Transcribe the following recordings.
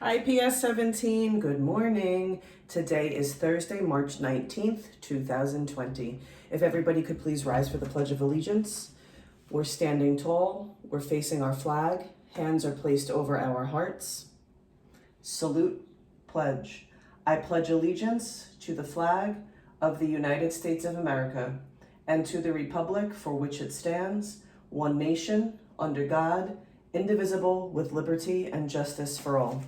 IPS 17, good morning. Today is Thursday, March 19th, 2020. If everybody could please rise for the Pledge of Allegiance. We're standing tall, we're facing our flag, hands are placed over our hearts. Salute, pledge. I pledge allegiance to the flag of the United States of America and to the republic for which it stands, one nation, under God, indivisible, with liberty and justice for all.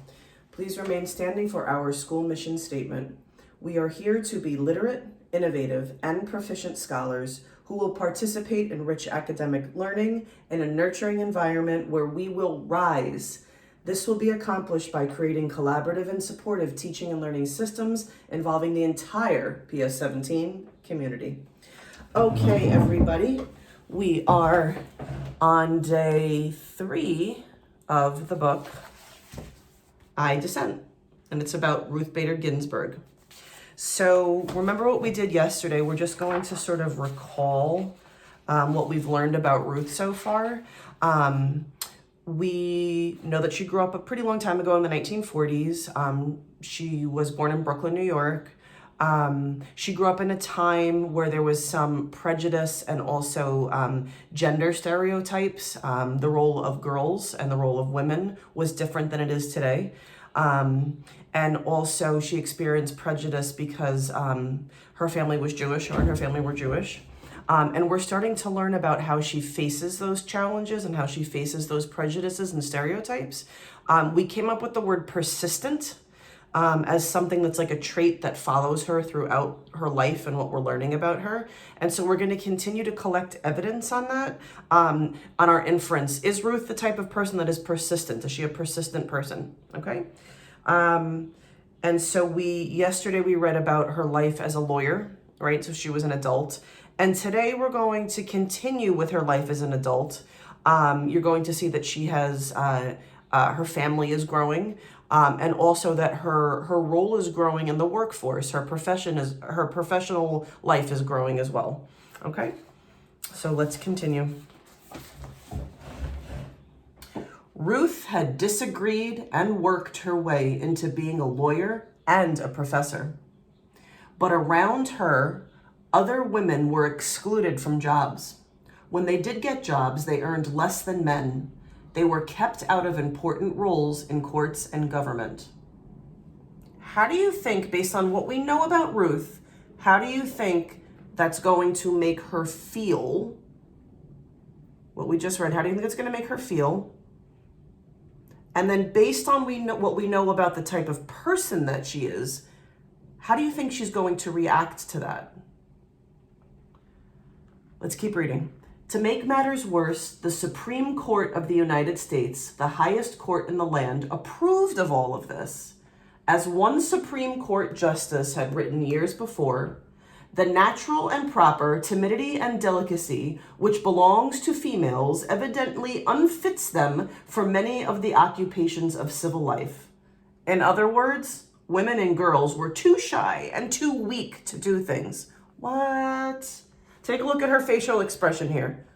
Please remain standing for our school mission statement. We are here to be literate, innovative, and proficient scholars who will participate in rich academic learning in a nurturing environment where we will rise. This will be accomplished by creating collaborative and supportive teaching and learning systems involving the entire PS17 community. Okay, everybody, we are on day 3 of the book, I Dissent, and it's about Ruth Bader Ginsburg. So remember what we did yesterday. We're just going to sort of recall what we've learned about Ruth so far. We know that she grew up a pretty long time ago in the 1940s. She was born in Brooklyn, New York. She grew up in a time where there was some prejudice and also gender stereotypes. The role of girls and the role of women was different than it is today. And also she experienced prejudice because her family was Jewish, her and her family were Jewish. And we're starting to learn about how she faces those challenges and how she faces those prejudices and stereotypes. We came up with the word persistent as something that's like a trait that follows her throughout her life and what we're learning about her. And so we're going to continue to collect evidence on that, on our inference. Is Ruth the type of person that is persistent? Is she a persistent person? Okay. And so yesterday we read about her life as a lawyer, right? So she was an adult. And today we're going to continue with her life as an adult. You're going to see that she has, her family is growing. And also that her role is growing in the workforce. Her professional life is growing as well. Okay, so let's continue. Ruth had disagreed and worked her way into being a lawyer and a professor. But around her, other women were excluded from jobs. When they did get jobs, they earned less than men. They were kept out of important roles in courts and government. How do you think, based on what we know about Ruth, how do you think that's going to make her feel? What we just read, how do you think it's going to make her feel? And then based on what we know about the type of person that she is, how do you think she's going to react to that? Let's keep reading. To make matters worse, the Supreme Court of the United States, the highest court in the land, approved of all of this. As one Supreme Court justice had written years before, the natural and proper timidity and delicacy which belongs to females evidently unfits them for many of the occupations of civil life. In other words, women and girls were too shy and too weak to do things. What? Take a look at her facial expression here.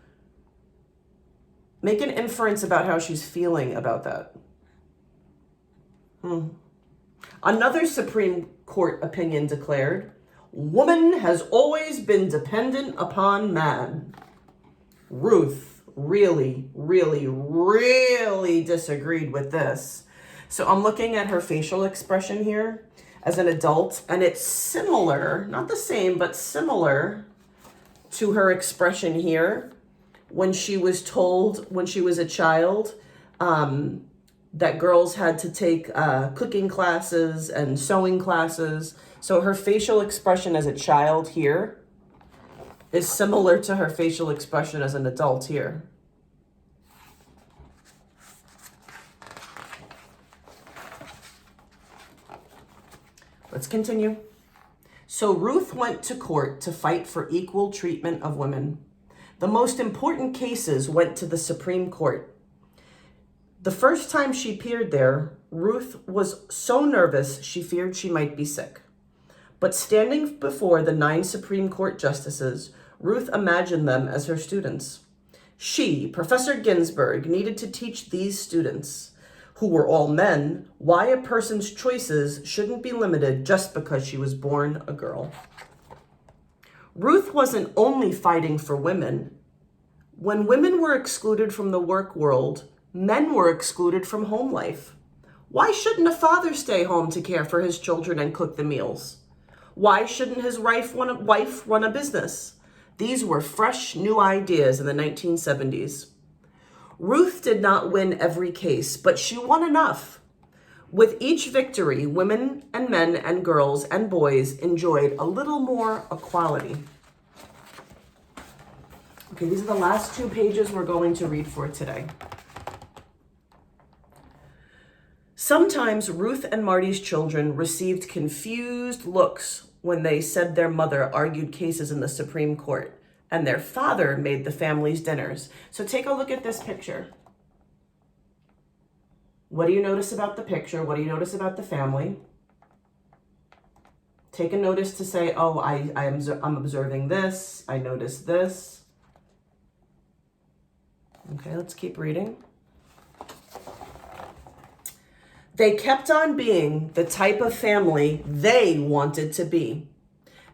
Make an inference about how she's feeling about that. Another Supreme Court opinion declared, woman has always been dependent upon man. Ruth really, really, really disagreed with this. So I'm looking at her facial expression here as an adult, and it's similar, not the same, but similar to her expression here when she was told when she was a child that girls had to take cooking classes and sewing classes. So her facial expression as a child here is similar to her facial expression as an adult here. Let's continue. So Ruth went to court to fight for equal treatment of women. The most important cases went to the Supreme Court. The first time she appeared there, Ruth was so nervous she feared she might be sick. But standing before the 9 Supreme Court justices, Ruth imagined them as her students. She, Professor Ginsburg, needed to teach these students who were all men, why a person's choices shouldn't be limited just because she was born a girl. Ruth wasn't only fighting for women. When women were excluded from the work world, men were excluded from home life. Why shouldn't a father stay home to care for his children and cook the meals? Why shouldn't his wife run a business? These were fresh, new ideas in the 1970s. Ruth did not win every case, but she won enough. With each victory, women and men and girls and boys enjoyed a little more equality. Okay, these are the last 2 pages we're going to read for today. Sometimes Ruth and Marty's children received confused looks when they said their mother argued cases in the Supreme Court and their father made the family's dinners. So take a look at this picture. What do you notice about the picture? What do you notice about the family? Take a notice to say, oh, I'm observing this. I noticed this. Okay, let's keep reading. They kept on being the type of family they wanted to be.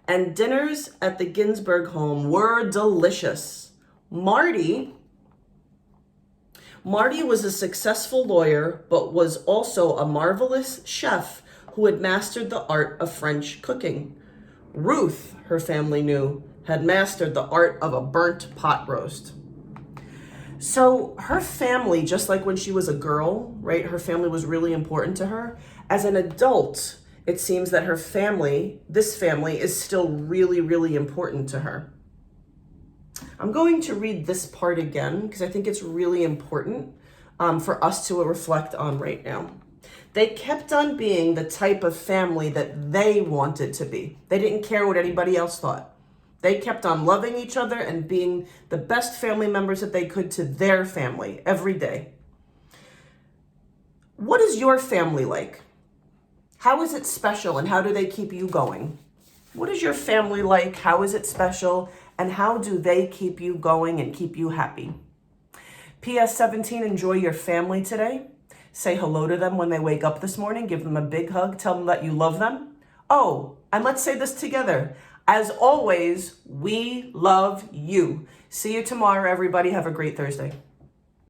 And dinners at the Ginsburg home were delicious. Marty was a successful lawyer, but was also a marvelous chef who had mastered the art of French cooking. Ruth, her family knew, had mastered the art of a burnt pot roast. So her family, just like when she was a girl, right, her family was really important to her. As an adult, it seems that her family, this family, is still really, really important to her. I'm going to read this part again because I think it's really important for us to reflect on right now. They kept on being the type of family that they wanted to be. They didn't care what anybody else thought. They kept on loving each other and being the best family members that they could to their family every day. What is your family like? How is it special and how do they keep you going? What is your family like? How is it special? And how do they keep you going and keep you happy? PS 17, enjoy your family today. Say hello to them when they wake up this morning. Give them a big hug. Tell them that you love them. Oh, and let's say this together. As always, we love you. See you tomorrow, everybody. Have a great Thursday.